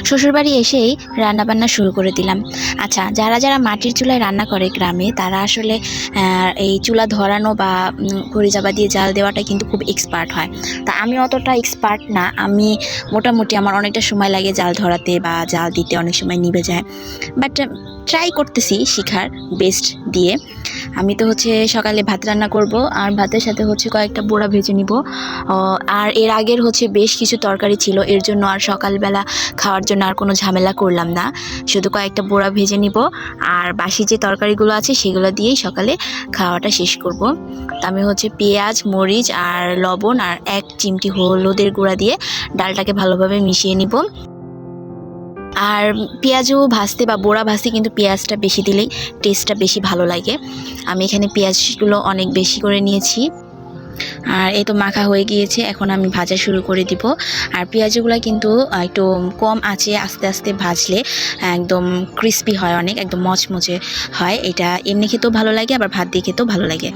শ্বশুরবাড়ি এসেই রান্নাবান্না শুরু করে দিলাম। আচ্ছা, যারা যারা মাটির চুলায় রান্না করে গ্রামে, তারা আসলে এই চুলা ধরানো বা খড়ি চাপা দিয়ে জাল দেওয়াটা কিন্তু খুব এক্সপার্ট হয়। তা আমি অতটা এক্সপার্ট না। আমি মোটামুটি আমার অনেকটা সময় লাগে জাল ধরাতে বা জাল দিতে, অনেক সময় নিভে যায়। বাট ট্রাই করতেছি শিখার বেস্ট দিয়ে। আমি তো হচ্ছে সকালে ভাত রান্না করব, আর ভাতের সাথে হচ্ছে কয়েকটা বড়া ভেজে নিব। আর এর আগের হচ্ছে বেশ কিছু তরকারি ছিল, এর জন্য আর সকালবেলা খাওয়ার জন্য আর কোনো ঝামেলা করলাম না। শুধু কয়েকটা বড়া ভেজে নিব, আর বাসি যে তরকারিগুলো আছে সেগুলো দিয়েই সকালে খাওয়াটা শেষ করব। তো আমি হচ্ছে পেঁয়াজ, মরিচ আর লবণ আর 1 চিমটি হলুদের গুঁড়া দিয়ে ডালটাকে ভালোভাবে মিশিয়ে নিব। আর পেঁয়াজও ভাজতে বা বড়া ভাজতে কিন্তু পেঁয়াজটা বেশি দিলেই টেস্টটা বেশি ভালো লাগে। আমি এখানে পেঁয়াজগুলো অনেক বেশি করে নিয়েছি। আর এই তো মাখা হয়ে গিয়েছে, এখন আমি ভাজা শুরু করে দিব। আর পেঁয়াজগুলো কিন্তু একটু কম আঁচে আস্তে আস্তে ভাজলে একদম ক্রিস্পি হয়, অনেক একদম মচমচে হয়। এটা এমনি খেতেও ভালো লাগে, আবার ভাত দিয়ে খেতেও ভালো লাগে।